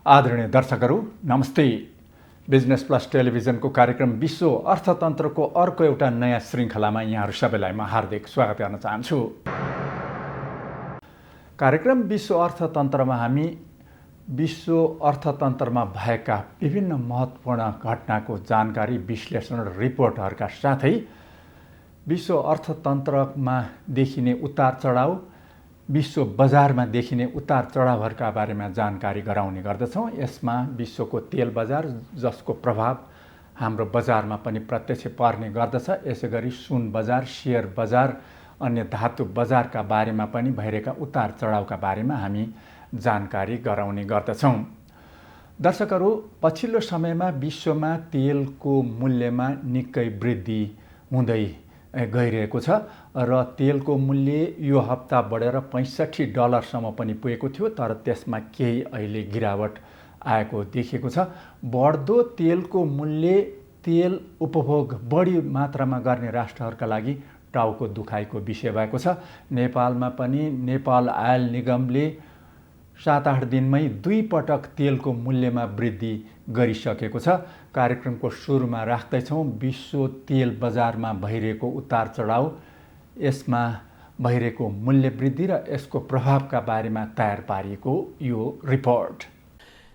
आदरणीय दर्शकहरू नमस्ते। बिजनेस प्लस टेलिभिजनको कार्यक्रम विश्व अर्थतन्त्रको अर्को एउटा नयाँ श्रृङ्खलामा यहाँहरू सबैलाई म हार्दिक स्वागत गर्न चाहन्छु। कार्यक्रम विश्व अर्थतन्त्रमा हामी विश्व अर्थतन्त्रमा भएका विभिन्न महत्त्वपूर्ण घटनाको जानकारी, विश्लेषण र रिपोर्टहरूका साथै विश्व अर्थतन्त्रमा देखिने उतार चढाव, विश्व बजारमा देखिने उतार चढावहरूका बारेमा जानकारी गराउने गर्दछौँ। यसमा विश्वको तेल बजार जसको प्रभाव हाम्रो बजारमा पनि प्रत्यक्ष पर्ने गर्दछ, यसैगरी सुन बजार, शेयर बजार, अन्य धातु बजारका बारेमा पनि भइरहेका उतार चढावका बारेमा हामी जानकारी गराउने गर्दछौँ। दर्शकहरू, पछिल्लो समयमा विश्वमा तेलको मूल्यमा निकै वृद्धि हुँदै गइरहेको छ र तेलको मूल्य यो हप्ता बढेर $65 पनि पुगेको थियो, तर त्यसमा केही अहिले गिरावट आएको देखिएको छ। बढ्दो तेलको मूल्य तेल उपभोग बढी मात्रामा गर्ने राष्ट्रहरूका लागि टाउको दुखाइको विषय भएको छ। नेपालमा पनि नेपाल आयल निगमले 7-8 दिनमै 2 पटक तेलको मूल्यमा वृद्धि गरिसकेको छ। कार्यक्रमको सुरुमा राख्दैछौँ विश्व तेल बजारमा भइरहेको उतार चढाव, यसमा भइरहेको मूल्य वृद्धि र यसको प्रभावका बारेमा तयार पारिएको यो रिपोर्ट।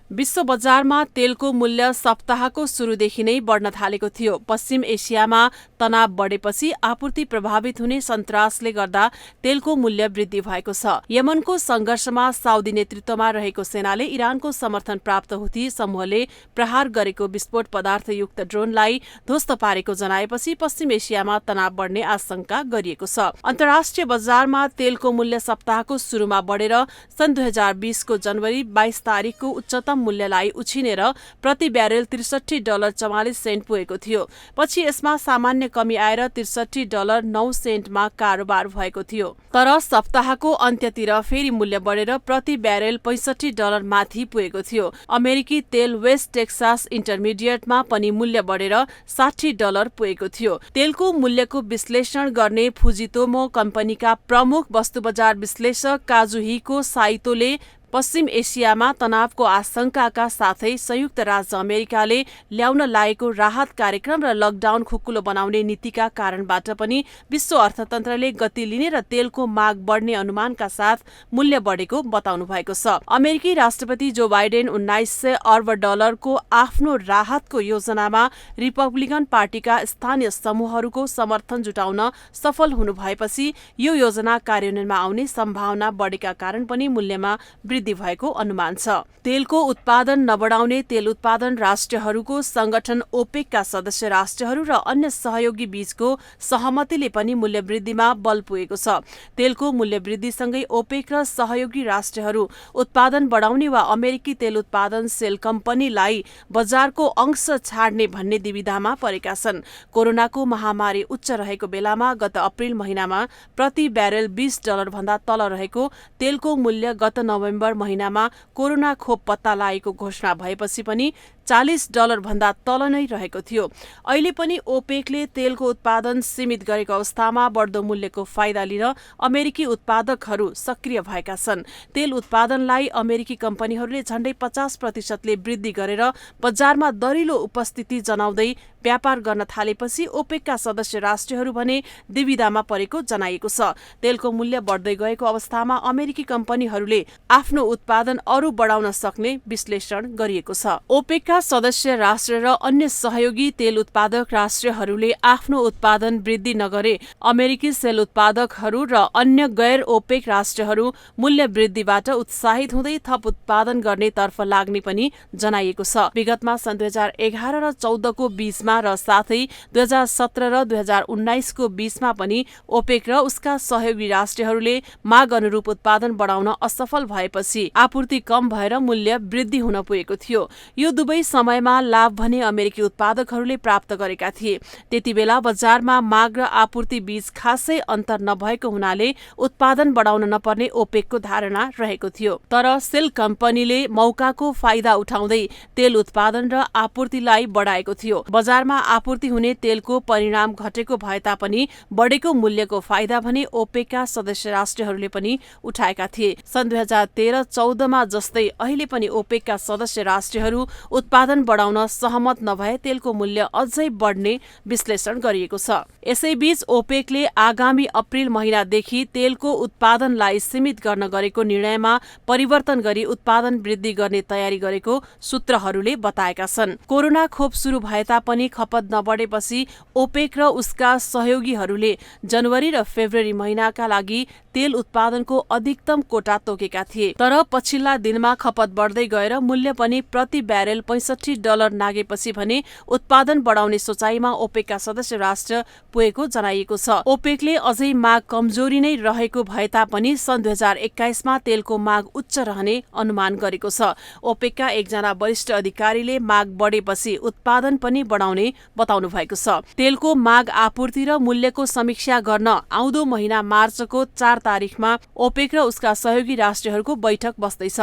विश्व बजारमा तेलको मूल्य सप्ताहको सुरुदेखि नै बढ्न थालेको थियो। पश्चिम एसियामा तनाव बढेपछि आपूर्ति प्रभावित हुने सन्तासले गर्दा तेलको मूल्य वृद्धि भएको छ। यमनको संघर्षमा साउदी नेतृत्वमा रहेको सेनाले इरानको समर्थन प्राप्त हुती समूहले प्रहार गरेको विस्फोट पदार्थयुक्त ड्रोनलाई ध्वस्त पारेको जनाएपछि पश्चिम एसियामा तनाव बढ्ने आशंका गरिएको छ। अन्तर्राष्ट्रिय बजारमा तेलको मूल्य सप्ताहको सुरुमा बढेर सन् 2020 को जनवरी 22 तारिकको उच्चतम मूल्यलाई उछिनेर प्रति ब्यारेल $63.44 पुगेको थियो। पछि यसमा सामान्य कमी आएर $63.09 मा कारोबार भएको थियो। तर सप्ताहको अन्त्यतिर फेरि मूल्य बढेर प्रति ब्यारेल $65 माथि पुगेको थियो। अमेरिकी तेल वेस्ट टेक्सास इन्टरमिडिएटमा पनि मूल्य बढेर $60 पुगेको थियो। तेलको मूल्यको विश्लेषण गर्ने फुजितोमो कम्पनीका प्रमुख वस्तु बजार विश्लेषक काजुहिको साइतोले पश्चिम एसियामा तनावको आशंकाका साथै संयुक्त राज्य अमेरिकाले ल्याउन लागेको राहत कार्यक्रम र लकडाउन खुकुलो बनाउने नीतिका कारणबाट पनि विश्व अर्थतन्त्रले गति लिने र तेलको माग बढ्ने अनुमानका साथ मूल्य बढेको बताउनु भएको छ। अमेरिकी राष्ट्रपति जो बाइडेन $1900 अर्ब को आफ्नो राहतको योजनामा रिपब्लिकन पार्टीका स्थानीय समूहहरूको समर्थन जुटाउन सफल हुनु भएपछि यो योजना कार्यान्वयनमा आउने सम्भावना बढेका कारण पनि मूल्यमा वृद्धि भएको अनुमान छ। तेलको उत्पादन नबढाउने तेल उत्पादन राष्ट्रहरूको संगठन ओपेकका सदस्य राष्ट्रहरू र अन्य सहयोगी बीचको सहमतिले पनि मूल्य वृद्धिमा बल पुगेको छ। तेलको मूल्य वृद्धिसँगै ओपेक र सहयोगी राष्ट्रहरू उत्पादन बढाउने वा अमेरिकी तेल उत्पादन सेल कम्पनीलाई बजारको अंश छाड्ने भन्ने दुविधामा परेका छन्। कोरोनाको महामारी उच्च रहेको बेलामा गत अप्रिल महिनामा प्रति ब्यारेल $20 भन्दा तल रहेको तेलको मूल्य गत नोभेम्बर महिनामा कोरोना खोप पत्ता लागेको घोषणा भएपछि पनि $40 भन्दा तल नै रहेको थियो। अहिले पनि ओपेकले तेलको उत्पादन सीमित गरेको अवस्थामा बढ्दो मूल्यको फाइदा लिन अमेरिकी उत्पादकहरू सक्रिय भएका छन्। तेल उत्पादनलाई अमेरिकी कम्पनीहरूले झण्डै 50% वृद्धि गरेर बजारमा दरिलो उपस्थिति जनाउँदै व्यापार गर्न थालेपछि ओपेकका सदस्य राष्ट्रहरू भने दुविधामा परेको जनाइएको छ। तेलको मूल्य बढ्दै गएको अवस्थामा अमेरिकी कम्पनीहरूले आफ्नो उत्पादन अरू बढाउन सक्ने विश्लेषण गरिएको छ। ओपेकका सदस्य राष्ट्र र अन्य सहयोगी तेल उत्पादक राष्ट्रहरूले आफ्नो उत्पादन वृद्धि नगरे अमेरिकी तेल उत्पादकहरू र अन्य गैर ओपेक राष्ट्रहरू मूल्य वृद्धिबाट उत्साहित हुँदै थप उत्पादन गर्ने तर्फ लाग्ने पनि जनाइएको छ। विगतमा सन् 2011 र 14 को बीचमा र साथै 2017 र 2019 को बीचमा पनि ओपेक र उसका सहयोगी राष्ट्रहरूले माग अनुरूप उत्पादन बढाउन असफल भएपछि आपूर्ति कम भएर मूल्य वृद्धि हुन पुगेको थियो। यो दुवै समयमा लाभ भने अमेरिकी उत्पादकहरूले प्राप्त गरेका थिए। त्यतिबेला बजारमा माग र आपूर्ति बीच खासै अन्तर नभएको हुनाले उत्पादन बढाउन नपर्ने ओपेकको धारणा रहेको थियो। तर सेल कम्पनीले मौकाको फाइदा उठाउँदै तेल उत्पादन र आपूर्तिलाई बढाएको थियो। बजारमा आपूर्ति हुने तेलको परिणाम घटेको भए तापनि बढेको मूल्यको फाइदा भने ओपेकका सदस्य राष्ट्रहरूले पनि उठाएका थिए। सन् 2013-14 मा जस्तै अहिले पनि ओपेकका सदस्य राष्ट्रहरू उत्पादन बढाउन सहमत नभए तेलको मूल्य अझै बढ्ने विश्लेषण गरिएको छ। यसैबीच ओपेकले आगामी अप्रिल महिनादेखि तेलको उत्पादनलाई सीमित गर्न गरेको निर्णयमा परिवर्तन गरी उत्पादन वृद्धि गर्ने तयारी गरेको सूत्रहरूले बताएका छन्। कोरोना खोप सुरु भए तापनि खपत नबढेपछि ओपेक र उसका सहयोगीहरूले जनवरी र फेब्रुअरी महिनाका लागि तेल उत्पादनको अधिकतम कोटा तोकेका थिए। तर पछिल्ला दिनमा खपत बढ्दै गएर मूल्य पनि प्रति ब्यारेल $65 नागेपछि भने उत्पादन बढाउने सोचाइमा ओपेकका सदस्य राष्ट्र पुगेको जनाइएको छ। ओपेकले अझै माग कमजोरी नै रहेको भए तापनि सन् 2021 मा तेलको माग उच्च रहने अनुमान गरेको छ। ओपेकका एकजना वरिष्ठ अधिकारीले माग बढेपछि उत्पादन पनि बढाउने बताउनु भएको छ। तेलको माग आपूर्ति र मूल्यको समीक्षा गर्न आउँदो महिना मार्चको 4 तारिखमा ओपेक र उसका सहयोगी राष्ट्रहरूको बैठक बस्दैछ।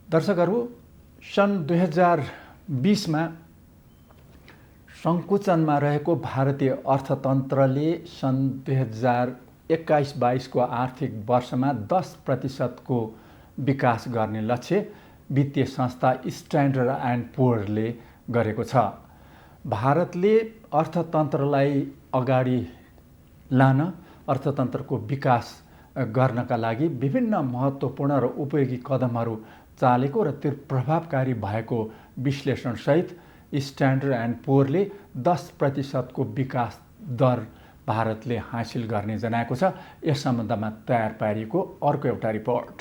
दर्शकहरू, सन् 2020 मा सङ्कुचनमा रहेको भारतीय अर्थतन्त्रले सन् 2021-22 को आर्थिक वर्षमा 10% को विकास गर्ने लक्ष्य वित्तीय संस्था स्ट्यान्डर्ड एन्ड पुअरले गरेको छ। भारतले अर्थतन्त्रलाई अगाडि लान, अर्थतन्त्रको विकास गर्नका लागि विभिन्न महत्त्वपूर्ण र उपयोगी कदमहरू चालेको र त्यो प्रभावकारी भएको विश्लेषणसहित स्ट्यान्डर्ड एन्ड पुअरले 10% को विकास दर भारतले हासिल गर्ने जनाएको छ। यस सम्बन्धमा तयार पारिएको अर्को एउटा रिपोर्ट।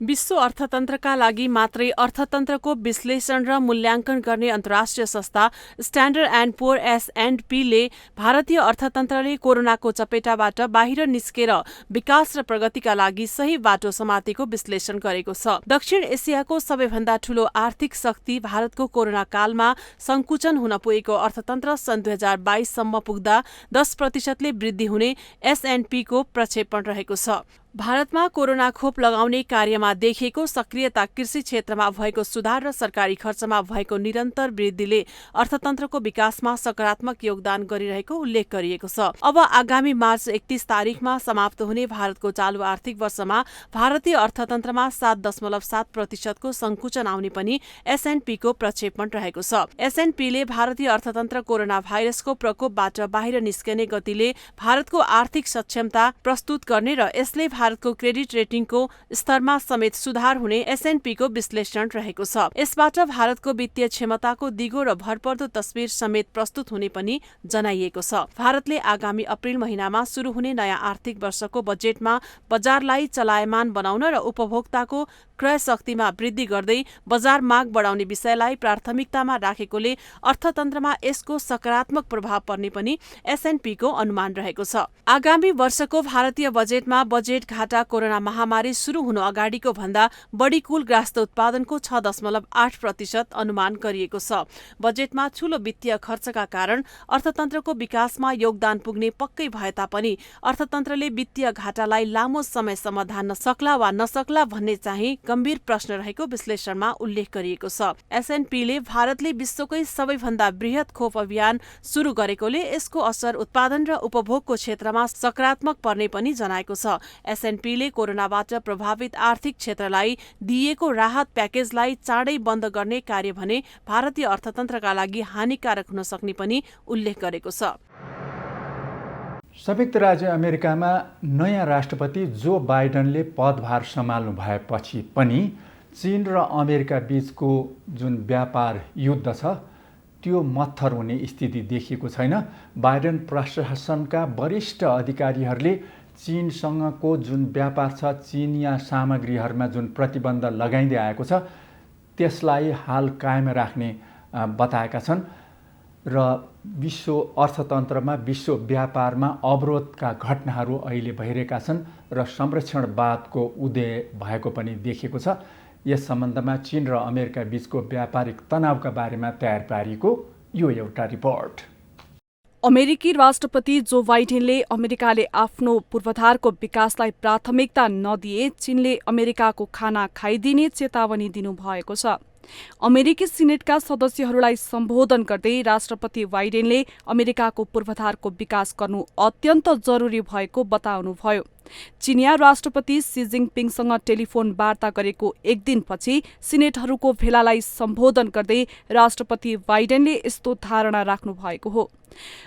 विश्व अर्थतन्त्रका लागि मात्रै अर्थतन्त्रको विश्लेषण र मूल्याङ्कन गर्ने अन्तर्राष्ट्रिय संस्था स्ट्यान्डर्ड एन्ड पुअर S&P ले भारतीय अर्थतन्त्रले कोरोनाको चपेटाबाट बाहिर निस्केर विकास र प्रगतिका लागि सही बाटो समातेको विश्लेषण गरेको छ। दक्षिण एसियाको सबैभन्दा ठूलो आर्थिक शक्ति भारतको कोरोना कालमा संकुचन हुन पुगेको अर्थतन्त्र सन् 2022 सम्म पुग्दा 10% ले वृद्धि हुने S&P को प्रक्षेपण रहेको छ। भारतमा कोरोना खोप लगाउने कार्यमा देखिएको सक्रियता, कृषि क्षेत्रमा भएको सुधार र सरकारी खर्चमा भएको निरन्तर वृद्धिले अर्थतन्त्रको विकासमा सकारात्मक योगदान गरिरहेको उल्लेख गरिएको छ। अब आगामी मार्च 31 तारिखमा समाप्त हुने भारतको चालु आर्थिक वर्षमा भारतीय अर्थतन्त्रमा 7.7% को संकुचन आउने पनि S&P को प्रक्षेपण रहेको छ। S&P ले भारतीय अर्थतन्त्र कोरोना भाइरसको प्रकोपबाट बाहिर निस्कने गतिले भारतको आर्थिक सक्षमता प्रस्तुत गर्ने र यसले भारतको क्रेडिट रेटिङको स्तरमा समेत सुधार हुने S&P को विश्लेषण रहेको छ। यसबाट भारतको वित्तीय क्षमताको दिगो र भरपर्दो तस्बिर समेत प्रस्तुत हुने पनि जनाइएको छ। भारतले आगामी अप्रिल महिनामा सुरु हुने नयाँ आर्थिक वर्षको बजेटमा बजारलाई चलायमान बनाउन र उपभोक्ताको क्रय शक्तिमा वृद्धि गर्दै बजार माग बढाउने विषयलाई प्राथमिकतामा राखेकोले अर्थतन्त्रमा यसको सकारात्मक प्रभाव पर्ने पनि S&P को अनुमान रहेको छ। आगामी वर्षको भारतीय बजेटमा बजेट घाटा कोरोना महामारी सुरु हुनु अगाडिको भन्दा बढी कुल ग्राहस्थ उत्पादनको 6.8% अनुमान गरिएको छ। बजेटमा ठूलो वित्तीय खर्चका कारण अर्थतन्त्रको विकासमा योगदान पुग्ने पक्कै भए तापनि अर्थतन्त्रले वित्तीय घाटालाई लामो समयसम्म धान्न सक्ला वा नसक्ला भन्ने चाहिँ गम्भीर प्रश्न रहेको विश्लेषणमा उल्लेख गरिएको छ। S&P ले भारतले विश्वकै सबैभन्दा वृहत खोप अभियान सुरु गरेकोले यसको असर उत्पादन र उपभोगको क्षेत्रमा सकारात्मक पर्ने पनि जनाएको छ। S&P ले कोरोनाबाट प्रभावित आर्थिक क्षेत्रलाई दिइएको राहत प्याकेजलाई चाँडै बन्द गर्ने कार्य भने भारतीय अर्थतन्त्रका लागि हानिकारक हुन सक्ने पनि उल्लेख गरेको छ। संयुक्त राज्य अमेरिकामा नयाँ राष्ट्रपति जो बाइडनले पदभार सम्हाल्नु भएपछि पनि चीन र अमेरिका बीचको जुन व्यापार युद्ध छ त्यो मत्थर हुने स्थिति देखिएको छैन। बाइडन प्रशासनका वरिष्ठ अधिकारीहरूले चीनसँगको जुन व्यापार छ, चीनिया सामग्रीहरूमा जुन प्रतिबन्ध लगाइँदै आएको छ त्यसलाई हाल कायम राख्ने बताएका छन् र विश्व अर्थतन्त्रमा, विश्व व्यापारमा अवरोधका घटनाहरू अहिले भइरहेका छन् र संरक्षणवादको उदय भएको पनि देखिएको छ। यस सम्बन्धमा चीन र अमेरिका बीचको व्यापारिक तनावका बारेमा तयार पारिएको यो एउटा रिपोर्ट। अमेरिकी राष्ट्रपति जो बाइडेनले अमेरिकाले आफ्नो पूर्वाधारको विकासलाई प्राथमिकता नदिए चीनले अमेरिकाको खाना खाइदिने चेतावनी दिनुभएको छ। अमेरिकी सिनेटका सदस्यहरूलाई सम्बोधन गर्दै राष्ट्रपति बाइडेनले अमेरिकाको पूर्वाधारको विकास गर्नु अत्यन्त जरुरी भएको बताउनुभयो। चीनिया राष्ट्रपति सी जिनपिङसँग टेलिफोन वार्ता गरेको एक दिनपछि सिनेटहरूको भेलालाई सम्बोधन गर्दै राष्ट्रपति बाइडेनले यस्तो धारणा राख्नु भएको हो।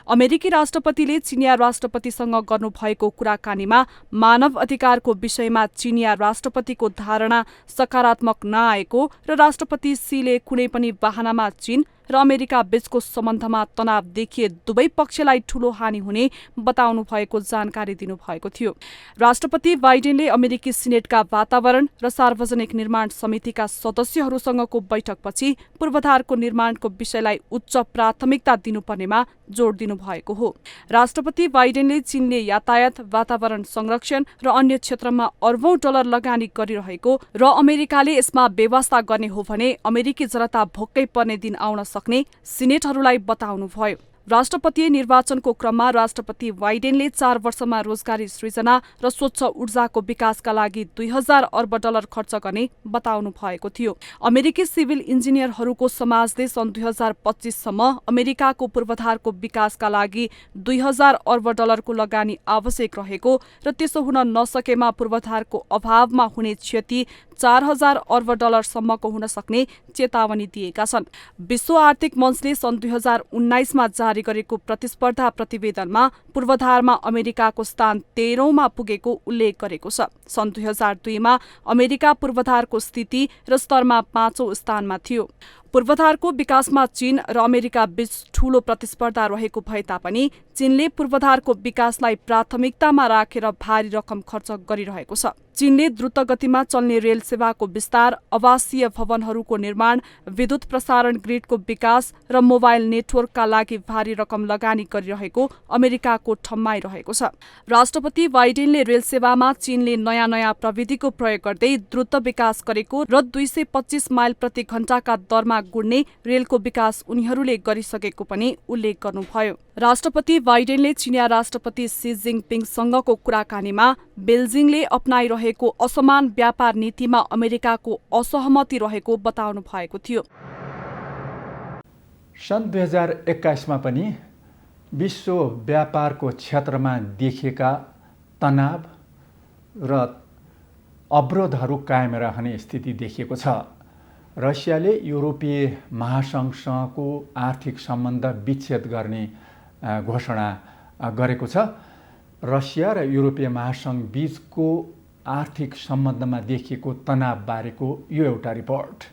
अमेरिकी राष्ट्रपतिले चीनिया राष्ट्रपतिसँग गर्नुभएको कुराकानीमा मानव अधिकारको विषयमा चीनिया राष्ट्रपतिको धारणा सकारात्मक नआएको र राष्ट्रपति सीले कुनै पनि बहानामा चीन र अमेरिका बीचको सम्बन्धमा तनाव देखिए दुवै पक्षलाई ठूलो हानि हुने बताउनु भएको जानकारी दिनुभएको थियो। राष्ट्रपति बाइडेनले अमेरिकी सिनेटका वातावरण र सार्वजनिक निर्माण समितिका सदस्यहरूसँगको बैठकपछि पूर्वाधारको निर्माणको विषयलाई उच्च प्राथमिकता दिनुपर्नेमा जोड दिनुभएको हो। राष्ट्रपति बाइडेनले चीनले यातायात, वातावरण संरक्षण र अन्य क्षेत्रमा अर्बौं डलर लगानी गरिरहेको र अमेरिकाले यसमा व्यवस्था गर्ने हो भने अमेरिकी जनता भोक्कै पर्ने दिन आउन सक्ने सिनेटहरूलाई बताउनुभयो। राष्ट्रपतीय निर्वाचनको क्रममा राष्ट्रपति बाइडेनले 4 वर्षमा रोजगारी सृजना र स्वच्छ ऊर्जाको विकासका लागि 2000 अर्ब डलर खर्च गर्ने बताउनु भएको थियो। अमेरिकी सिभिल इन्जिनियरहरूको समाजले सन् 2025 सम्म अमेरिकाको पूर्वाधारको विकासका लागि 2000 अर्ब डलरको लगानी आवश्यक रहेको र त्यसो हुन नसकेमा पूर्वाधारको अभावमा हुने क्षति 4000 अर्ब डलरसम्मको हुन सक्ने चेतावनी दिएका छन्। विश्व आर्थिक मञ्चले सन् 2019मा जारी गरेको प्रतिस्पर्धा प्रतिवेदनमा पूर्वाधारमा अमेरिकाको स्थान 13औंमा पुगेको उल्लेख गरेको छ। सन् 2002मा अमेरिका पूर्वाधारको स्थिति र स्तरमा 5औं स्थानमा थियो। पूर्वाधारको विकासमा चीन र अमेरिका बीच ठूलो प्रतिस्पर्धा रहेको भए तापनि चीनले पूर्वाधारको विकासलाई प्राथमिकतामा राखेर भारी रकम खर्च गरिरहेको छ। चीनले द्रुत गतिमा चल्ने रेल सेवाको विस्तार, आवासीय भवनहरूको निर्माण, विद्युत प्रसारण ग्रिडको विकास र मोबाइल नेटवर्कका लागि भारी रकम लगानी गरिरहेको अमेरिकाको ठम्माइरहेको छ। राष्ट्रपति बाइडेनले रेल सेवामा चीनले नयाँ नयाँ प्रविधिको प्रयोग गर्दै द्रुत विकास गरेको र 225 माइल प्रति घण्टाका दरमा गुड्ने रेलको विकास उनीहरूले गरिसकेको पनि उल्लेख गर्नुभयो। राष्ट्रपति बाइडेनले चीनिया राष्ट्रपति सी जिनपिङसँगको कुराकानीमा बेल्जिङले अपनाइरहेको असमान व्यापार नीतिमा अमेरिकाको असहमति रहेको बताउनु भएको थियो। सन् 2021मा पनि विश्व व्यापारको क्षेत्रमा देखिएका तनाव र अवरोधहरू कायम रहने स्थिति देखिएको छ। रसियाले युरोपीय महासङ्घसँगको आर्थिक सम्बन्ध विच्छेद गर्ने घोषणा गरेको छ। रसिया र युरोपीय महासङ्घ बीचको आर्थिक सम्बन्धमा देखिएको तनाव बारेको यो एउटा रिपोर्ट।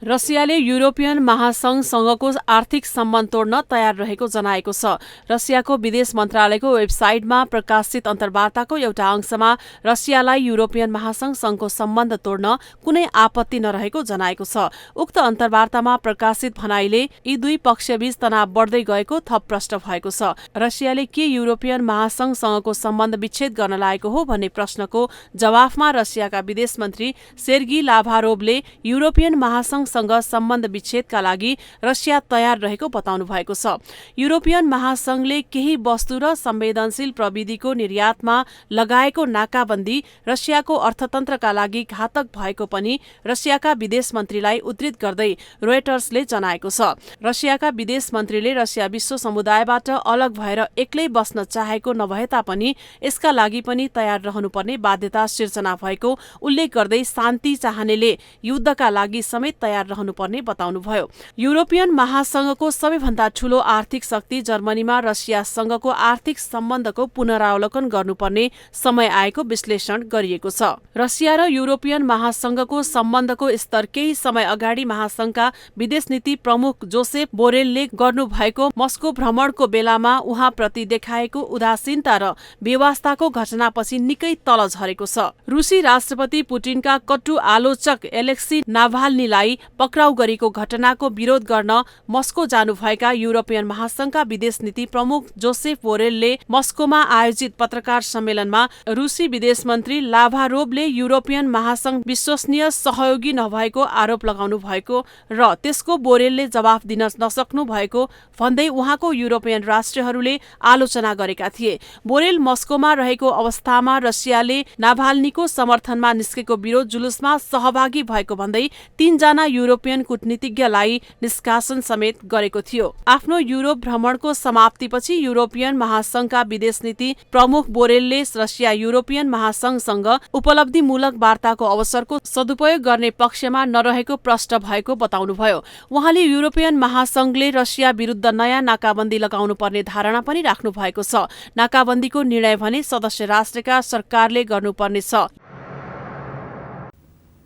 रसियाले युरोपियन महासंघसँगको आर्थिक सम्बन्ध तोड्न तयार रहेको जनाएको छ। रसियाको विदेश मन्त्रालयको वेबसाइटमा प्रकाशित अन्तर्वार्ताको एउटा अंशमा रसियालाई युरोपियन महासंघसँगको सम्बन्ध तोड्न कुनै आपत्ति नरहेको जनाएको छ। उक्त अन्तर्वार्तामा प्रकाशित भनाइले यी दुई पक्षबीच तनाव बढ्दै गएको थप प्रश्न भएको छ। रसियाले के युरोपियन महासंघसँगको सम्बन्ध विच्छेद गर्न लागेको हो भन्ने प्रश्नको जवाफमा रसियाका विदेश मन्त्री सेर्गी लाभारोभले युरोपियन महासंघ सँग सम्बन्ध विच्छेदका लागि रसिया तयार रहेको बताउनु भएको छ। युरोपियन महासंघले केही वस्तु र संवेदनशील प्रविधिको निर्यातमा लगाएको नाकाबन्दी रसियाको अर्थतन्त्रका लागि घातक भएको पनि रसियाका विदेश मन्त्रीलाई उद्धृत गर्दै रोयटर्सले जनाएको छ। रसियाका विदेश मन्त्रीले रसिया विश्व समुदायबाट अलग भएर एक्लै बस्न चाहेको नभए तापनि यसका लागि पनि तयार रहनुपर्ने बाध्यता सिर्जना भएको उल्लेख गर्दै शान्ति चाहनेले युद्धका लागि समेत तयार रहनुपर्ने बताउनुभयो। युरोपियन महासंघको सबैभन्दा ठूलो आर्थिक शक्ति जर्मनीमा रसियासँगको आर्थिक सम्बन्धको पुनरावलोकन गर्नुपर्ने समय आएको विश्लेषण गरिएको छ। रसिया र युरोपियन महासंघको सम्बन्धको स्तर केही समय अगाडि महासंघका विदेश नीति प्रमुख जोसेफ बोरेलले गर्नुभएको मस्को भ्रमणको बेलामा उहाँप्रति देखाएको उदासीनता र बेवास्ताको घटनापछि निकै तल झरेको छ। रुसी राष्ट्रपति पुटिनका कटु आलोचक एलेक्सी नाभाल्नीलाई पक्राउ गरेको घटनाको विरोध गर्न मस्को जानुभएका युरोपियन महासंघका विदेश नीति प्रमुख जोसेफ बोरेलले मस्कोमा आयोजित पत्रकार सम्मेलनमा रुसी विदेश मन्त्री लाभारोभले युरोपियन महासंघ विश्वसनीय सहयोगी नभएको आरोप लगाउनु भएको र त्यसको बोरेलले जवाफ दिन नसक्नु भएको भन्दै उहाँको युरोपियन राष्ट्रहरूले आलोचना गरेका थिए। बोरेल मस्कोमा रहेको अवस्थामा रसियाले नाभाल्नीको समर्थनमा निस्केको विरोध जुलुसमा सहभागी भएको भन्दै 3 जना युरोपियन कूटनीतिज्ञलाई निष्कासन समेत गरेको थियो। आफ्नो युरोप भ्रमणको समाप्तिपछि युरोपियन महासंघका विदेश नीति प्रमुख बोरेलले रसिया युरोपियन महासंघसँग उपलब्धिमूलक वार्ताको अवसरको सदुपयोग गर्ने पक्षमा नरहेको प्रश्न भएको बताउनुभयो। उहाँले युरोपियन महासंघले रसिया विरुद्ध नयाँ नाकाबन्दी लगाउनु पर्ने धारणा पनि राख्नु भएको छ। नाकाबन्दीको निर्णय भने सदस्य राष्ट्रका सरकारले गर्नुपर्नेछ।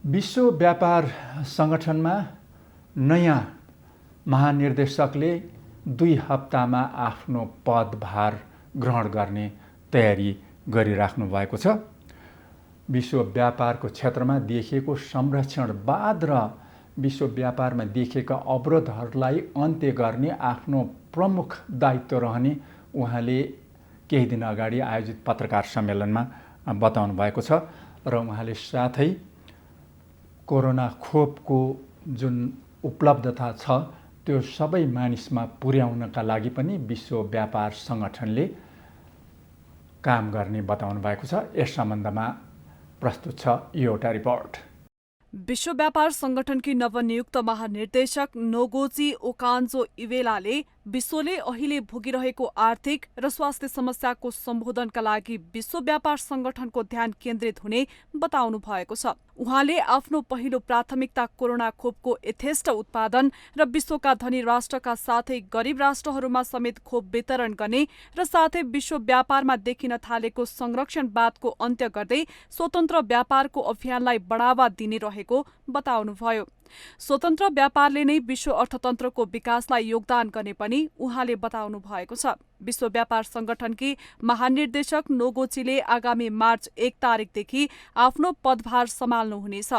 विश्व व्यापार संगठनमा नयाँ महानिर्देशकले 2 हप्तामा आफ्नो पदभार ग्रहण गर्ने तयारी गरिराख्नु भएको छ। विश्व व्यापारको क्षेत्रमा देखिएको संरक्षणवाद र विश्व व्यापारमा देखिएका अवरोधहरूलाई अन्त्य गर्ने आफ्नो प्रमुख दायित्व रहने उहाँले केही दिन अगाडि आयोजित पत्रकार सम्मेलनमा बताउनु भएको छ र उहाँले साथै कोरोना खोपको जुन उपलब्धता छ त्यो सबै मानिसमा पुर्याउनका लागि पनि विश्व व्यापार संगठनले काम गर्ने बताउनु भएको छ। यस सम्बन्धमा प्रस्तुत छ यो एउटा रिपोर्ट। विश्व व्यापार संगठनकी नवनियुक्त महानिर्देशक नोगोजी ओकान्जो इवेलाले विश्वले अहिले भोगिरहेको आर्थिक र स्वास्थ्य समस्याको सम्बोधनका लागि विश्व व्यापार संगठनको ध्यान केन्द्रित हुने बताउनु भएको छ। उहाँले आफ्नो पहिलो प्राथमिकता कोरोना खोपको यथेष्ट उत्पादन र विश्वका धनी राष्ट्रका साथै गरीब राष्ट्रहरूमा समेत खोप वितरण गर्ने र साथै विश्व व्यापारमा देखिन थालेको संरक्षणवादको अन्त्य गर्दै स्वतन्त्र व्यापारको अभियानलाई बढावा दिने रहेको बताउनुभयो। स्वतन्त्र व्यापारले नै विश्व अर्थतन्त्रको विकासलाई योगदान गर्ने पनि उहाँले बताउनु भएको छ। विश्व व्यापार संगठनकी महानिर्देशक नोगोचीले आगामी मार्च 1 तारिकदेखि आफ्नो पदभार सम्हाल्नुहुनेछ।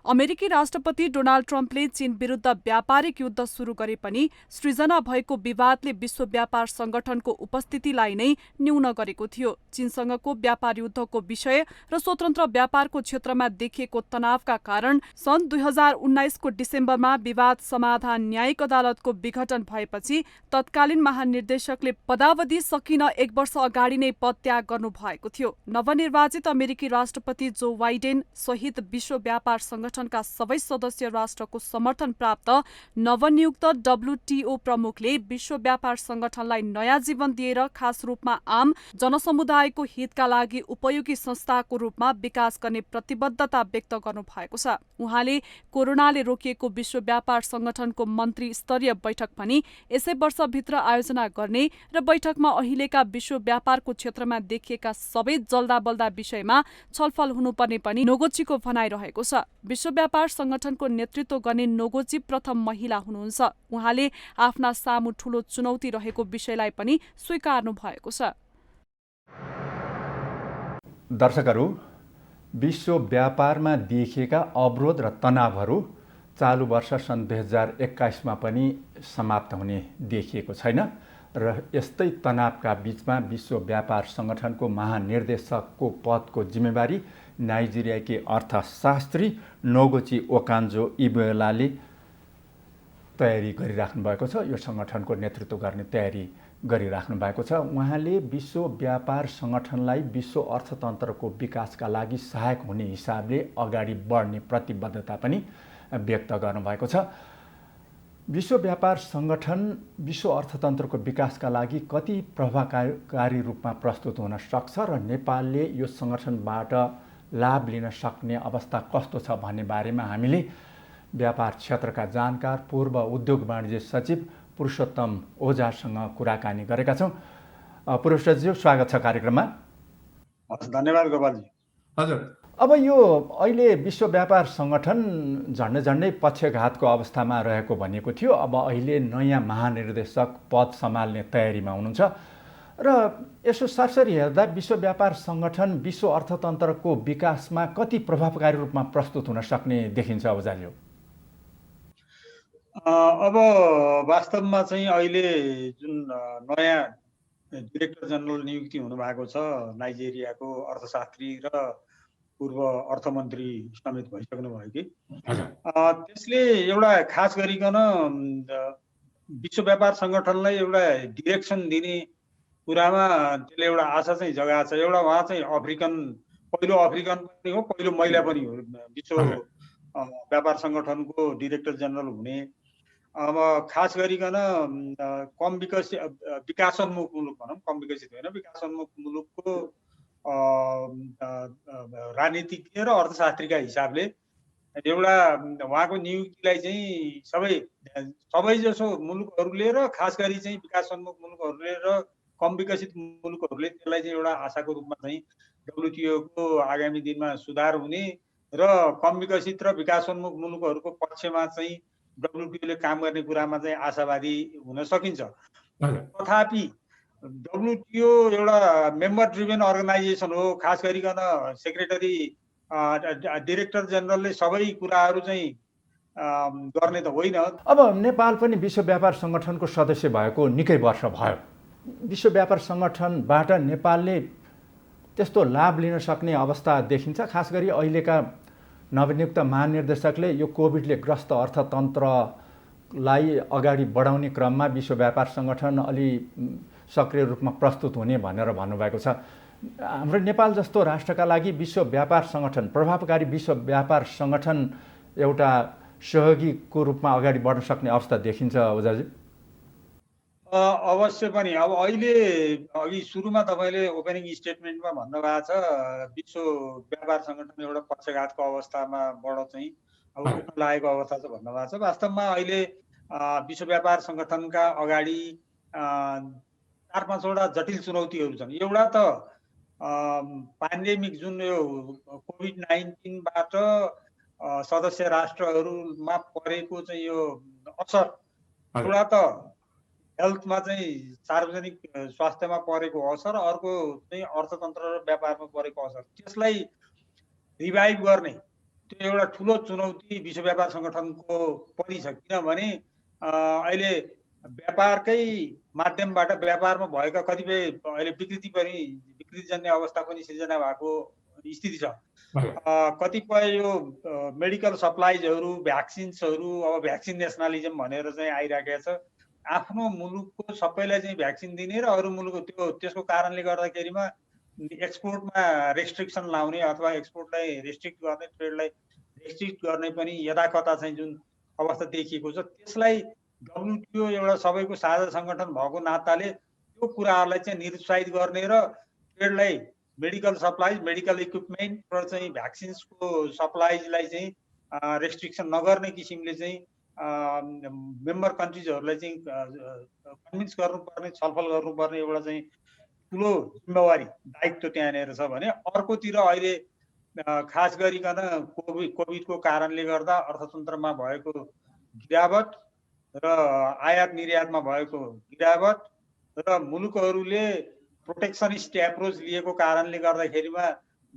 अमेरिकी राष्ट्रपति डोनाल्ड ट्रम्पले चीन विरुद्ध व्यापारिक युद्ध सुरु गरे पनि सृजना भएको विवादले विश्व व्यापार संगठनको उपस्थितिलाई नै न्यून गरेको थियो। चीनसँगको व्यापार युद्धको विषय र स्वतन्त्र व्यापारको क्षेत्रमा देखिएको तनावका कारण सन् 2019 को डिसेम्बरमा विवाद समाधान न्यायिक अदालतको विघटन भएपछि तत्कालीन महानिर्देशकले पदावधि सकिन 1 वर्ष अगाडि नै पदत्याग गर्नु भएको थियो। नवनिर्वाचित अमेरिकी राष्ट्रपति जो बाइडेन सहित विश्व व्यापार संगठनका सबै सदस्य राष्ट्रको समर्थन प्राप्त नवनियुक्त WTO प्रमुखले विश्व व्यापार संगठनलाई नयाँ जीवन दिएर खास रूपमा आम जनसमुदायको हितका लागि उपयोगी संस्थाको रूपमा विकास गर्ने प्रतिबद्धता व्यक्त गर्नु भएको छ। उहाँले कोरोनाले रोकिएको विश्व व्यापार संगठनको मन्त्री स्तरीय बैठक पनि यसै वर्षभित्र आयोजना गर्ने र बैठकमा अहिलेका विश्व व्यापारको क्षेत्रमा देखिएका सबै जल्दाबल्दा विषयमा छलफल हुनुपर्ने पनि नोगोचीको भनाइरहेको छ। विश्व व्यापार संगठनको नेतृत्व गर्ने नोगोची प्रथम महिला हुनुहुन्छ। उहाँले आफ्ना सामु ठूलो चुनौती रहेको विषयलाई पनि स्वीकार्नु भएको छ। दर्शकहरू, विश्व व्यापारमा देखिएका अवरोध र तनावहरू चालु वर्ष सन् 2021 मा पनि समाप्त हुने देखिएको छैन र यस्तै तनावका बीचमा विश्व व्यापार संगठनको महानिर्देशकको पदको जिम्मेवारी नाइजेरियाकी अर्थशास्त्री नोगोची ओकान्जो इवेलाले तयारी गरिराख्नु भएको छ। यो संगठनको नेतृत्व गर्ने तयारी गरिराख्नु भएको छ। उहाँले विश्व व्यापार संगठनलाई विश्व अर्थतन्त्रको विकासका लागि सहायक हुने हिसाबले अगाडि बढ्ने प्रतिबद्धता पनि व्यक्त गर्नुभएको छ। विश्व व्यापार संगठन विश्व अर्थतन्त्रको विकासका लागि कति प्रभावकारी रूपमा प्रस्तुत हुन सक्छ र नेपालले यो संगठनबाट लाभ लिन सक्ने अवस्था कस्तो छ भन्ने बारेमा हामीले व्यापार क्षेत्रका जानकार पूर्व उद्योग वाणिज्य सचिव पुरुषोत्तम ओझासँग कुराकानी गरेका छौँ। पुरुषोत्तमज्यू, स्वागत छ कार्यक्रममा। धन्यवाद गोपालजी। हजुर, अब यो अहिले विश्व व्यापार संगठन झन्डै पक्षघातको अवस्थामा रहेको भनिएको थियो। अब अहिले नयाँ महानिर्देशक पद सम्हाल्ने तयारीमा हुनुहुन्छ र यसो सरसरी हेर्दा विश्व व्यापार संगठन विश्व अर्थतन्त्रको विकासमा कति प्रभावकारी रूपमा प्रस्तुत हुन सक्ने देखिन्छ ओझाज्यू? अब वास्तवमा चाहिँ अहिले जुन नयाँ डिरेक्टर जनरल नियुक्ति हुनुभएको छ, नाइजेरियाको अर्थशास्त्री र पूर्व अर्थमन्त्री समेत भइसक्नु भयो कि त्यसले एउटा खास गरिकन विश्व व्यापार सङ्गठनलाई एउटा डिरेक्सन दिने कुरामा त्यसले एउटा आशा चाहिँ जगाएको छ। एउटा उहाँ चाहिँ पहिलो अफ्रिकन पनि हो, पहिलो महिला पनि हो विश्व व्यापार सङ्गठनको डिरेक्टर जनरल हुने। अब खास गरिकन विकासोन्मुख मुलुक भनौँ, कम विकसित होइन, विकासोन्मुख मुलुकको राजनीतिज्ञ र अर्थशास्त्रीका हिसाबले एउटा उहाँको नियुक्तिलाई चाहिँ सबैजसो मुलुकहरूले र खास गरी चाहिँ विकासोन्मुख मुलुकहरूले र कम विकसित मुलुकहरूले त्यसलाई चाहिँ एउटा आशाको रूपमा चाहिँ डब्लुटिओको आगामी दिनमा सुधार हुने र कम विकसित र विकासोन्मुख मुलुकहरूको पक्षमा चाहिँ डब्लुटिओले काम गर्ने कुरामा चाहिँ आशावादी हुन सकिन्छ। तथापि डब्लुटिओ एउटा मेम्बर ड्रिभन अर्गनाइजेसन हो। खास गरिकन सेक्रेटरी डिरेक्टर जनरलले सबै कुराहरू चाहिँ गर्ने त होइन। अब नेपाल पनि विश्व व्यापार सङ्गठनको सदस्य भएको निकै वर्ष भयो। विश्व व्यापार सङ्गठनबाट नेपालले त्यस्तो लाभ लिन सक्ने अवस्था देखिन्छ। खास गरी अहिलेका नवनियुक्त महानिर्देशकले यो कोभिडले ग्रस्त अर्थतन्त्रलाई अगाडि बढाउने क्रममा विश्व व्यापार सङ्गठन अलि सक्रिय रूपमा प्रस्तुत हुने भनेर भन्नुभएको छ। हाम्रो नेपाल जस्तो राष्ट्रका लागि विश्व व्यापार सङ्गठन, प्रभावकारी विश्व व्यापार सङ्गठन एउटा सहयोगीको रूपमा अगाडि बढ्न सक्ने अवस्था देखिन्छ ओझाजी? अवश्य पनि। अब अहिले अघि सुरुमा तपाईँले ओपनिङ स्टेटमेन्टमा भन्नुभएको छ विश्व व्यापार सङ्गठन एउटा पक्षघातको अवस्थामा चाहिँ अब उठ्न लागेको अवस्था छ भन्नुभएको छ। वास्तवमा अहिले विश्व व्यापार सङ्गठनका अगाडि 4-5वटा जटिल चुनौतीहरू छन्। एउटा त पेन्डेमिक जुन यो कोभिड-19बाट सदस्य राष्ट्रहरूमा परेको चाहिँ यो असर, एउटा त हेल्थमा चाहिँ सार्वजनिक स्वास्थ्यमा परेको असर, अर्को चाहिँ अर्थतन्त्र र व्यापारमा परेको असर, त्यसलाई रिभाइभ गर्ने त्यो एउटा ठुलो चुनौती विश्व व्यापार सङ्गठनको पनि छ। किनभने अहिले व्यापारकै माध्यमबाट व्यापारमा भएका कतिपय अहिले विकृतिजन्य अवस्था पनि सिर्जना भएको स्थिति छ। कतिपय यो मेडिकल सप्लाइजहरू, भ्याक्सिन्सहरू, अब भ्याक्सिन नेसनलिजम भनेर चाहिँ आइराखेको छ। आफ्नो मुलुकको सबैलाई चाहिँ भ्याक्सिन दिने र अरू मुलुकको त्यसको कारणले गर्दाखेरिमा एक्सपोर्टमा रेस्ट्रिक्सन लाउने अथवा एक्सपोर्टलाई रेस्ट्रिक्ट गर्ने, ट्रेडलाई रेस्ट्रिक्ट गर्ने पनि यदाकता चाहिँ जुन अवस्था देखिएको छ, त्यसलाई डब्लुटिओ एउटा सबैको साझा सङ्गठन भएको नाताले त्यो कुराहरूलाई चाहिँ निरुत्साहित गर्ने र ट्रेडलाई मेडिकल सप्लाइज, मेडिकल इक्विपमेन्ट र चाहिँ भ्याक्सिन्सको सप्लाइजलाई चाहिँ रेस्ट्रिक्सन नगर्ने किसिमले चाहिँ मेम्बर कन्ट्रिजहरूलाई चाहिँ कन्भिन्स गर्नुपर्ने, छलफल गर्नुपर्ने एउटा चाहिँ ठुलो जिम्मेवारी, दायित्व त्यहाँनिर छ भने अर्कोतिर अहिले खास गरिकन कोभिडको कारणले गर्दा अर्थतन्त्रमा भएको गिरावट र आयात निर्यातमा भएको गिरावट र मुलुकहरूले प्रोटेक्सनिस्ट एप्रोच लिएको कारणले गर्दाखेरिमा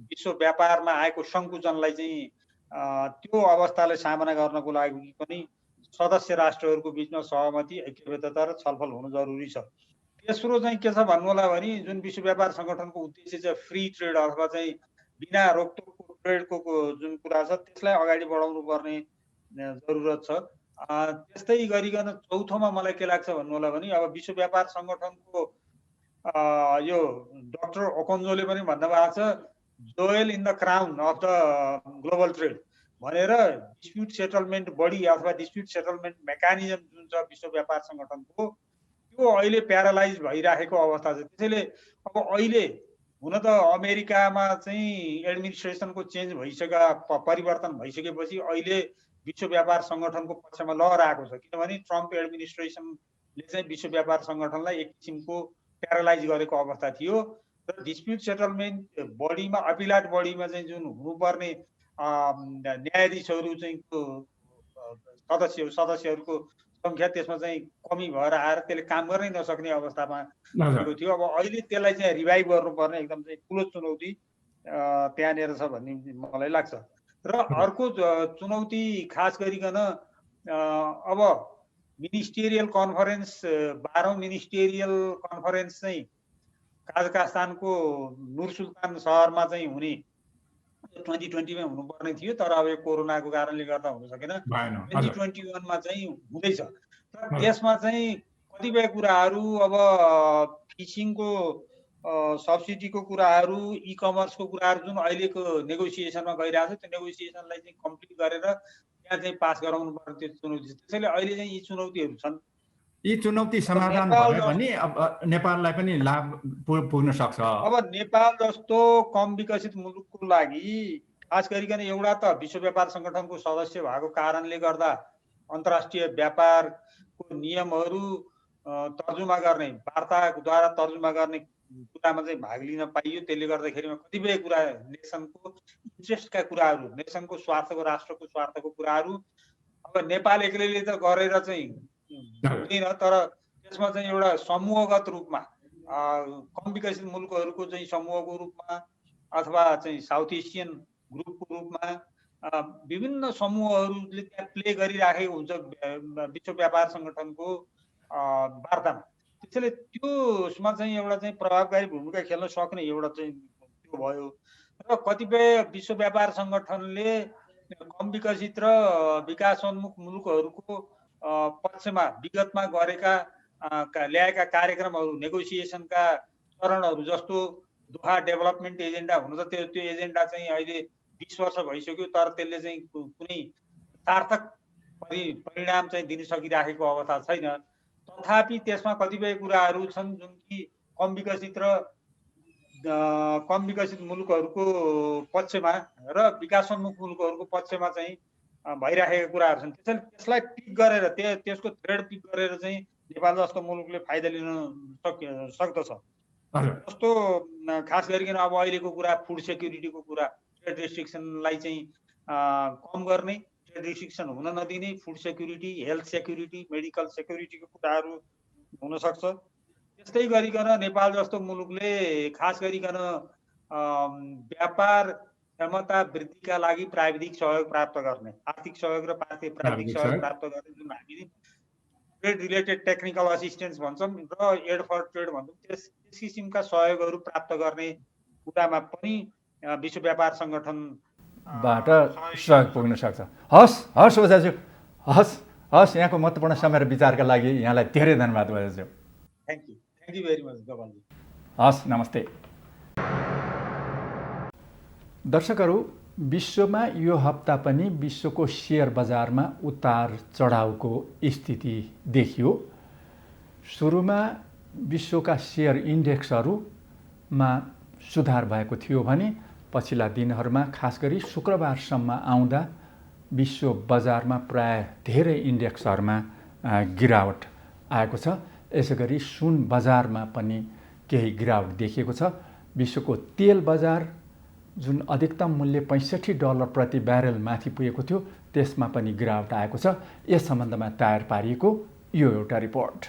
विश्व व्यापारमा आएको सङ्कुचनलाई चाहिँ त्यो अवस्थालाई सामना गर्नको लागि पनि सदस्य राष्ट्रहरूको बिचमा सहमति, ऐक्यबद्धता र छलफल हुनु जरुरी छ। तेस्रो चाहिँ के छ भन्नु होला भने जुन विश्व व्यापार सङ्गठनको उद्देश्य चाहिँ फ्री ट्रेड अथवा चाहिँ बिना रोकटोकको ट्रेडको जुन कुरा छ त्यसलाई अगाडि बढाउनु पर्ने जरुरत छ। त्यस्तै गरिकन चौथोमा मलाई के लाग्छ भन्नु होला भने अब विश्व व्यापार सङ्गठनको यो डाक्टर ओकोन्जोले पनि भन्नुभएको छ Joel in the crown of the global trade भनेर डिस्प्युट सेटलमेन्ट बडी अथवा डिस्प्युट सेटलमेन्ट मेकानिजम जुन छ विश्व व्यापार सङ्गठनको त्यो अहिले प्यारालाइज भइराखेको अवस्था छ। त्यसैले अब अहिले हुन त अमेरिकामा चाहिँ एडमिनिस्ट्रेसनको चेन्ज परिवर्तन भइसकेपछि अहिले विश्व व्यापार सङ्गठनको पक्षमा लहर आएको छ। किनभने ट्रम्प एडमिनिस्ट्रेसनले चाहिँ विश्व व्यापार सङ्गठनलाई एक किसिमको प्यारालाइज गरेको अवस्था थियो र डिस्प्युट सेटलमेन्ट बडीमा, अपिलाट बडीमा चाहिँ जुन हुनुपर्ने न्यायाधीशहरू चाहिँ सदस्यहरूको सङ्ख्या त्यसमा चाहिँ कमी भएर आएर त्यसले काम गर्नै नसक्ने अवस्थामा भएको थियो। अब अहिले त्यसलाई चाहिँ रिभाइभ गर्नुपर्ने एकदम चाहिँ ठुलो चुनौती त्यहाँनिर छ भन्ने मलाई लाग्छ। र अर्को चुनौती खास गरिकन अब मिनिस्टेरियल कन्फरेन्स 12औं मिनिस्टेरियल कन्फरेन्स चाहिँ काजाखस्तानको नुर सुल्तान सहरमा चाहिँ हुने 2020 मा हुनुपर्ने थियो, तर अब यो कोरोनाको कारणले गर्दा हुन सकेन। 2021 मा चाहिँ हुँदैछ। तर त्यसमा चाहिँ कतिपय कुराहरू अब फिसिङको सब्सिडीको कुराहरू, इ कमर्सको कुराहरू जुन अहिलेको नेगोसिएसनमा गइरहेको छ, त्यो नेगोसिएसनलाई चाहिँ कम्प्लिट गरेर त्यहाँ चाहिँ पास गराउनु पर्ने त्यो चुनौती छ। त्यसैले अहिले चाहिँ यी चुनौतीहरू छन्। यी चुनौती समाधान भए पनि अब नेपाललाई पनि लाभ पुग्न सक्छ। अब नेपाल जस्तो कम विकसित मुलुकको लागि खास गरिकन एउटा त विश्व व्यापार सङ्गठनको सदस्य भएको कारणले गर्दा अन्तर्राष्ट्रिय व्यापारको नियमहरू तर्जुमा गर्ने, वार्ताद्वारा तर्जुमा गर्ने कुरामा चाहिँ भाग लिन पाइयो। त्यसले गर्दाखेरिमा कतिपय कुरा नेसनको इन्ट्रेस्टका कुराहरू, नेसनको स्वार्थको, राष्ट्रको स्वार्थको कुराहरू अब नेपाल एक्लैले त गरेर चाहिँ हुँदैन, तर त्यसमा चाहिँ एउटा समूहगत रूपमा कम विकसित मुलुकहरूको चाहिँ समूहको रूपमा अथवा चाहिँ साउथ एसियन ग्रुपको रूपमा विभिन्न समूहहरूले त्यहाँ प्ले गरिराखेको हुन्छ विश्व व्यापार सङ्गठनको वार्तामा। त्यसैले त्यसमा चाहिँ एउटा चाहिँ प्रभावकारी भूमिका खेल्न सक्ने एउटा चाहिँ त्यो भयो। र कतिपय विश्व व्यापार सङ्गठनले कम विकसित र विकासोन्मुख मुलुकहरूको पक्षमा विगतमा गरेका ल्याएका कार्यक्रमहरू, नेगोसिएसनका चरणहरू, जस्तो दोहा डेभलपमेन्ट एजेन्डा हुन त त्यो एजेन्डा चाहिँ अहिले 20 वर्ष भइसक्यो, तर त्यसले चाहिँ कुनै सार्थक परिणाम चाहिँ दिन सकिराखेको अवस्था छैन। तथापि त्यसमा कतिपय कुराहरू छन् जुन कि कम विकसित मुलुकहरूको पक्षमा र विकासोन्मुख मुलुकहरूको पक्षमा चाहिँ भइराखेका कुराहरू छन्। त्यसलाई पिक गरेर त्यसको थ्रेड पिक गरेर चाहिँ नेपाल जस्तो मुलुकले फाइदा लिन सक्दछ। जस्तो खास गरिकन अब अहिलेको कुरा फुड सेक्युरिटीको कुरा, ट्रेड रेस्ट्रिक्सनलाई चाहिँ कम गर्ने, ट्रेड रेस्ट्रिक्सन हुन नदिने, food security, health security, medical सेक्युरिटीको कुराहरू हुन सक्छ। त्यस्तै गरिकन नेपाल जस्तो मुलुकले खास गरिकन व्यापार क्षमता वृद्धिका लागि प्राविधिक सहयोग प्राप्त गर्ने, आर्थिक सहयोग र प्राविधिक सहयोग प्राप्त गर्ने, जुन हामी ट्रेड रिलेटेड टेक्निकल असिस्टेन्स भन्छौँ र एड फर ट्रेड भन्छौँ, त्यस किसिमका सहयोगहरू प्राप्त गर्ने कुरामा पनि विश्व व्यापार सङ्गठनबाट सहयोग पुग्न सक्छ। हस् ओझाज्यू, हस् यहाँको महत्त्वपूर्ण समय र विचारका लागि यहाँलाई धेरै धन्यवाद ओझाज्यू। थ्याङ्क यू भेरी मच गोपालजी। हस्, नमस्ते। दर्शकहरू, विश्वमा यो हप्ता पनि विश्वको सेयर बजारमा उतार चढाउको स्थिति देखियो। सुरुमा विश्वका सेयर इन्डेक्सहरूमा सुधार भएको थियो भने पछिल्ला दिनहरूमा खास गरी शुक्रबारसम्म आउँदा विश्व बजारमा प्राय धेरै इन्डेक्सहरूमा गिरावट आएको छ। यसैगरी सुन बजारमा पनि केही गिरावट देखिएको छ। विश्वको तेल बजार जुन अधिकतम मूल्य $65 प्रति ब्यारेल माथि पुगेको थियो, त्यसमा पनि गिरावट आएको छ। यस सम्बन्धमा तयार पारिएको यो एउटा रिपोर्ट।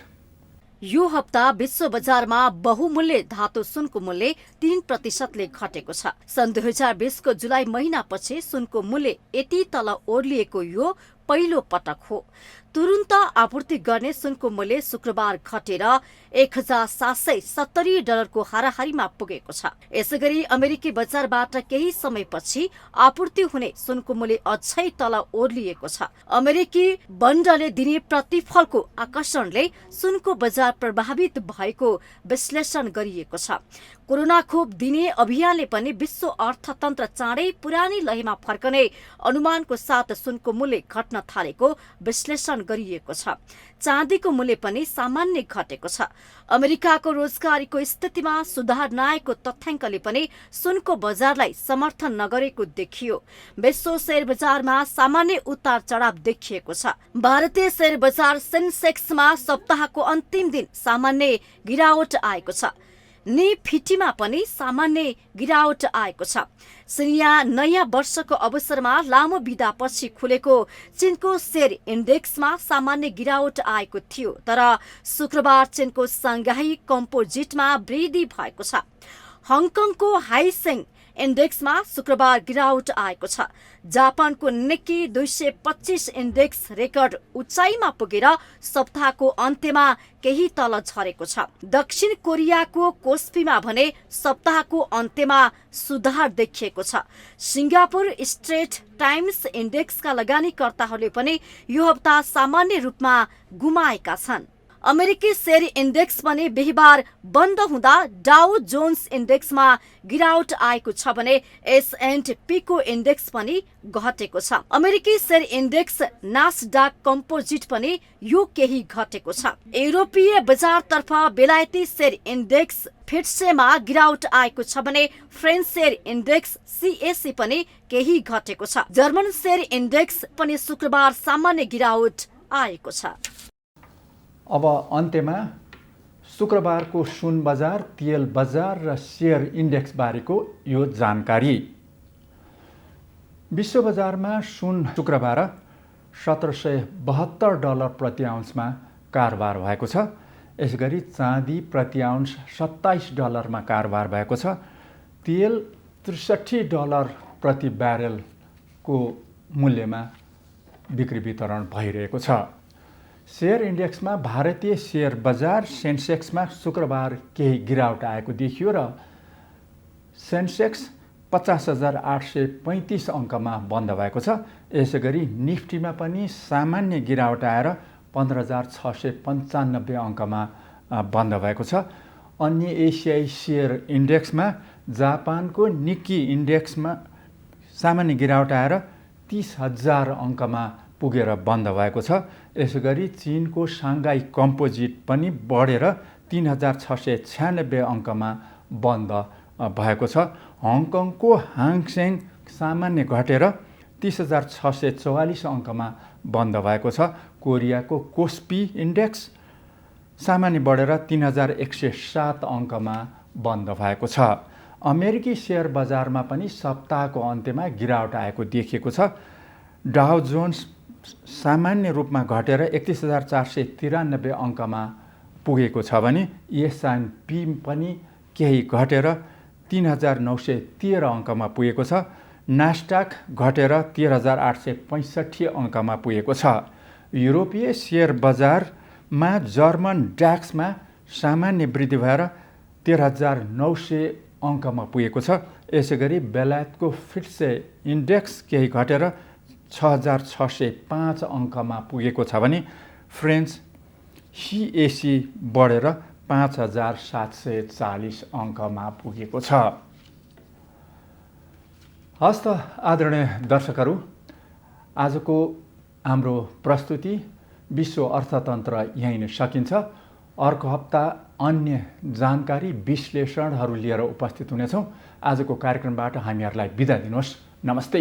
यो हप्ता विश्व बजारमा बहुमूल्य धातु सुनको मूल्य 3% घटेको छ। सन् 2020 को जुलाई महिनापछि सुनको मूल्य यति तल ओर्लिएको यो पहिलो पटक हो। तुरुन्त आपूर्ति गर्ने सुनको मूल्य शुक्रबार घटेर $1,770 को हाराहारीमा पुगेको छ। यसैगरी अमेरिकी बजारबाट केही समयपछि आपूर्ति हुने सुनको मूल्य अझै तल ओर्लिएको छ। अमेरिकी बन्डले दिने प्रतिफलको आकर्षणले सुनको बजार प्रभावित भएको विश्लेषण गरिएको छ। कोरोना खोप दिने अभियानले पनि विश्व अर्थतन्त्र चाँडै पुरानै लयमा फर्कने अनुमानको साथ सुनको मूल्य घट्न थालेको विश्लेषण गरिएको छ। चाँदीको मूल्य पनि सामान्य घटेको छ। अमेरिकाको रोजगारीको स्थितिमा सुधार नआएको तथ्याङ्कले पनि सुनको बजारलाई समर्थन नगरेको देखियो। विश्व शेयर बजारमा सामान्य उतार चढाव देखिएको छ। भारतीय शेयर बजार सेन्सेक्समा सप्ताहको अन्तिम दिन सामान्य गिरावट आएको छ। निफ्टीमा पनि सामान्य गिरावट आएको छ। सिनिया नयाँ वर्षको अवसरमा लामो बिदापछि खुलेको चीनको शेयर इन्डेक्समा सामान्य गिरावट आएको थियो, तर शुक्रबार चीनको साङ्घाई कम्पोजिटमा वृद्धि भएको छ। हङकङको हाइसेङ इन्डेक्समा शुक्रबार गिरावट आएको छ। जापानको निक्की 225 इन्डेक्स रेकर्ड उचाइमा पुगेर सप्ताहको अन्त्यमा केही तल झरेको छ। दक्षिण कोरियाको कोस्पीमा भने सप्ताहको अन्त्यमा सुधार देखिएको छ। सिङ्गापुर स्ट्रेट टाइम्स इन्डेक्सका लगानीकर्ताहरूले पनि यो हप्ता सामान्य रूपमा गुमाएका छन्। अमेरिकी शेयर इन्डेक्स पनि बिहिबार बन्द हुँदा डाउ जोन्स इन्डेक्समा गिरावट आएको छ भने S&P को इन्डेक्स पनि घटेको छ। अमेरिकी शेयर इन्डेक्स नास्डाक कम्पोजिट पनि यो केही घटेको छ। युरोपीय बजारतर्फ बेलायती शेयर इन्डेक्स फिट्सेमा गिरावट आएको छ भने फ्रेन्च शेयर इन्डेक्स CAC पनि केही घटेको छ। जर्मन शेयर इन्डेक्स पनि शुक्रबार सामान्य गिरावट आएको छ। अब अन्त्यमा शुक्रबारको सुन बजार, तेल बजार र शेयर इन्डेक्स बारेको यो जानकारी। विश्व बजारमा सुन शुक्रबार $1772 प्रति आउन्समा कारोबार भएको छ। यसगरी चाँदी प्रति आउन्स $27 कारोबार भएको छ। तेल $63 प्रति ब्यारेलको मूल्यमा बिक्री वितरण भइरहेको छ। शेयर इन्डेक्समा भारतीय शेयर बजार सेन्सेक्समा शुक्रबार केही गिरावट आएको देखियो र सेन्सेक्स 50,835 अङ्कमा बन्द भएको छ। यसैगरी निफ्टीमा पनि सामान्य गिरावट आएर 15,695 अङ्कमा बन्द भएको छ। अन्य एसियाई शेयर इन्डेक्समा जापानको निक्की इन्डेक्समा सामान्य गिरावट आएर 30,000 अङ्कमा पुगेर बन्द भएको छ। यसैगरी चीनको साङ्घाई कम्पोजिट पनि बढेर 3,696 अङ्कमा बन्द भएको छ। हङकङको हाङसेङ सामान्य घटेर 30,644 अङ्कमा बन्द भएको छ। कोरियाको कोस्पी इन्डेक्स सामान्य बढेर 3,107 अङ्कमा बन्द भएको छ। अमेरिकी शेयर बजारमा पनि सप्ताहको अन्त्यमा गिरावट आएको देखिएको छ। डाउ जोन्स सामान्य रूपमा घटेर 31,493 अङ्कमा पुगेको छ भने S&P पनि केही घटेर 3,913 अङ्कमा पुगेको छ। नास्डाक घटेर 13,865 अङ्कमा पुगेको छ। युरोपीय शेयर बजारमा जर्मन डाक्समा सामान्य वृद्धि भएर 13,900 अङ्कमा पुगेको छ। यसैगरी बेलायतको फिट्से इन्डेक्स केही घटेर 6,605 अङ्कमा पुगेको छ भने फ्रेन्च CAC बढेर 5,740 अङ्कमा पुगेको छ। हस् त आदरणीय दर्शकहरू, आजको हाम्रो प्रस्तुति विश्व अर्थतन्त्र यहीँ नै सकिन्छ। अर्को हप्ता अन्य जानकारी विश्लेषणहरू लिएर उपस्थित हुनेछौँ। आजको कार्यक्रमबाट हामीहरूलाई बिदा दिनुहोस्। नमस्ते।